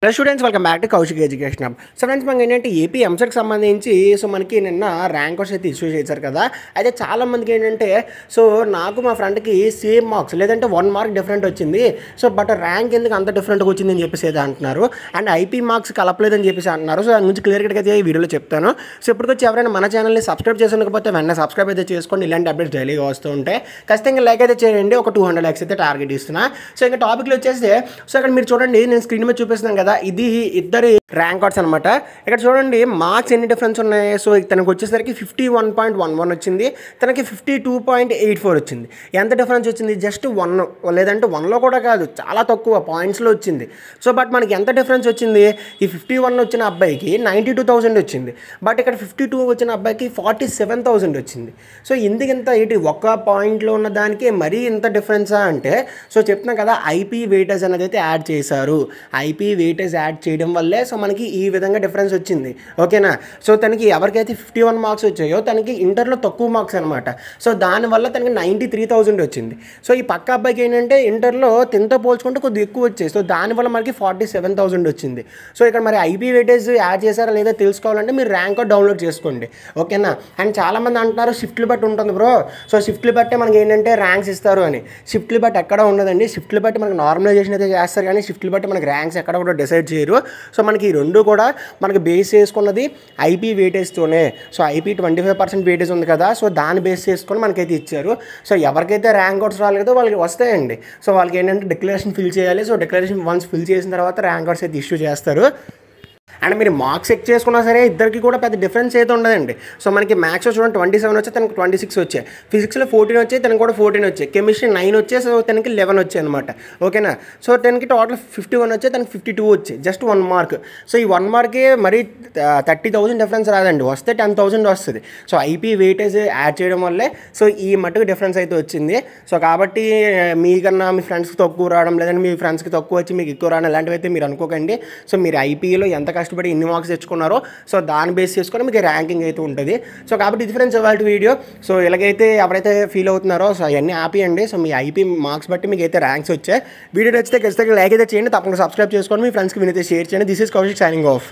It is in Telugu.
Hello students, welcome back to Kaushik education hub. So friends, మనకి ఏంటంటే ఏపీ ఎంసెట్కి సంబంధించి మనకి నిన్న ర్యాంకర్స్ అయితే ఇష్యూ చేశారు కదా. అయితే చాలామందికి ఏంటంటే నాకు మా ఫ్రెండ్కి సేమ్ మార్క్స్ లేదంటే 1 మార్క్ డిఫరెంట్ వచ్చింది. బట్ ర్యాంక్ ఎందుకు అంత డిఫరెంట్గా వచ్చింది అని చెప్పేసి అయితే అంటున్నారు. అండ్ ఐపీ మార్క్స్ కలపలేదని చెప్పేసి అంటున్నారు. దాని గురించి క్లియర్గా అయితే ఈ వీడియోలో చెప్తాను. ఇప్పటికొచ్చి ఎవరైనా మన ఛానల్ని సబ్స్క్రైబ్ చేసుకోకపోతే వెంటనే సబ్స్క్రైబ్ అయితే చేసుకోండి. ఇలాంటి అప్డేట్స్ డైలీగా వస్తూ ఉంటాయి. ఖచ్చితంగా లైక్ అయితే చేయండి. ఒక 200 లైక్స్ అయితే టార్గెట్ ఇస్తున్నా. ఇంకా టాపిక్లో వచ్చేస్తే ఇక్కడ మీరు చూడండి, నేను స్క్రీన్ మీద చూపిస్తున్నాను కదా, ఇది ఇద్దరి ర్యాంక్ కార్డ్స్ అనమాట. ఇక్కడ చూడండి మార్క్స్ ఎన్ని డిఫరెన్స్ ఉన్నాయి. తనకు వచ్చేసరికి 51.11 వచ్చింది, తనకి 52.84 వచ్చింది. ఎంత డిఫరెన్స్ వచ్చింది? జస్ట్ 1, లేదంటే 1లో కూడా కాదు, చాలా తక్కువ పాయింట్స్లో వచ్చింది. బట్ మనకి ఎంత డిఫరెన్స్ వచ్చింది? ఈ 51 వచ్చిన అబ్బాయికి 92,000 వచ్చింది, బట్ ఇక్కడ 52 వచ్చిన అబ్బాయికి 47,000 వచ్చింది. ఎందుకు ఇంత ఒక్క పాయింట్లో ఉన్న దానికి మరీ ఇంత డిఫరెన్సా అంటే చెప్తున్నా కదా, ఐపీ వెయిటేజ్ అనేది అయితే యాడ్ చేశారు. ఐపీ వెయిటేజ్ యాడ్ చేయడం వల్లే మనకి ఈ విధంగా డిఫరెన్స్ వచ్చింది. ఓకేనా? తనకి ఎవరికైతే 51 మార్క్స్ వచ్చాయో తనకి ఇంటర్లో తక్కువ మార్క్స్ అనమాట. దానివల్ల తనకి 93,000 వచ్చింది. ఈ పక్క అబ్బాయికి ఏంటంటే ఇంటర్లో 10తో పోల్చుకుంటే కొద్దిగా ఎక్కువ వచ్చాయి. దానివల్ల మనకి 47,000 వచ్చింది. ఇక్కడ మరి ఐపీ వెయిటేజ్ యాడ్ చేశారా లేదా తెలుసుకోవాలంటే మీరు ర్యాంక్ కార్డ్ డౌన్లోడ్ చేసుకోండి. ఓకేనా? అండ్ చాలామంది అంటున్నారు షిఫ్ట్లు బట్టి ఉంటుంది బ్రో. షిఫ్ట్లు బట్టే మనకి ఏంటంటే ర్యాంక్స్ ఇస్తారు అని. షిఫ్ట్లు బట్టి ఎక్కడ ఉండదండి. షిఫ్ట్లు బట్టి మనకి నార్మలైజేషన్ అయితే చేస్తారు, కానీ షిఫ్ట్లు బట్టి మనకి ర్యాంక్స్ ఎక్కడ కూడా డిసైడ్ చేయరు. మనకి ఈ రెండు కూడా మనకి బేస్ చేసుకున్నది ఐపీ వెయిటేజ్తోనే. ఐపీ 25% వెయిటేజ్ ఉంది కదా, దాన్ని బేస్ చేసుకొని మనకైతే ఇచ్చారు. ఎవరికైతే ర్యాంక్ కార్డ్స్ రాలేదో వాళ్ళకి వస్తాయండి. వాళ్ళకి ఏంటంటే డిక్లరేషన్ ఫిల్ చేయాలి. డిక్లరేషన్ వన్స్ ఫిల్ చేసిన తర్వాత ర్యాంక్ కార్డ్స్ అయితే ఇష్యూ చేస్తారు. అండ్ మీరు మార్క్స్ చెక్ చేసుకున్నా సరే ఇద్దరికి కూడా పెద్ద డిఫరెన్స్ అయితే ఉండదండి. మనకి మ్యాథ్స్ చూడండి 27 వచ్చాయి, తనకి 26 వచ్చాయి. ఫిజిక్స్లో 14 వచ్చాయి, తనకు కూడా 14 వచ్చాయి. కెమిస్ట్రీ 9 వచ్చాయి, తనకి 11 వచ్చాయి అనమాట. ఓకేనా? తనకి టోటల్ 51 వచ్చాయి, తనకి 52 వచ్చాయి. Just 1 mark. ఈ 1 మార్కే మరి 30,000 డిఫరెన్స్ రాదండి, వస్తే 10,000 వస్తుంది. ఐపీ వెయిటేజ్ యాడ్ చేయడం వల్లే ఈ మట్టుకు డిఫరెన్స్ అయితే వచ్చింది. కాబట్టి మీకన్నా మీ ఫ్రెండ్స్కి తక్కువ రావడం, లేదంటే మీ ఫ్రెండ్స్కి తక్కువ వచ్చి మీకు ఎక్కువ రావడం ఇలాంటివి అయితే మీరు అనుకోకండి. మీరు ఐపీలో ఎంత కష్టపడి ఎన్ని మార్క్స్ తెచ్చుకున్నారో దాన్ని బేస్ చేసుకొని మీకు ర్యాంకింగ్ అయితే ఉంటుంది. కాబట్టి ఇది ఫ్రెండ్స్ ఇవాళ వీడియో. ఇలాగైతే ఎవరైతే ఫీల్ అవుతున్నారో అవన్నీ ఆపేయండి. మీ ఐపీ మార్క్స్ బట్టి మీకు అయితే ర్యాంక్స్ వచ్చాయి. వీడియో నచ్చితే ఖచ్చితంగా లైక్ అయితే చేయండి, తప్పకుండా సబ్స్క్రైబ్ చేసుకోండి, మీ ఫ్రెండ్స్కి వినైతే షేర్ చేయండి. This is Kaushik signing off.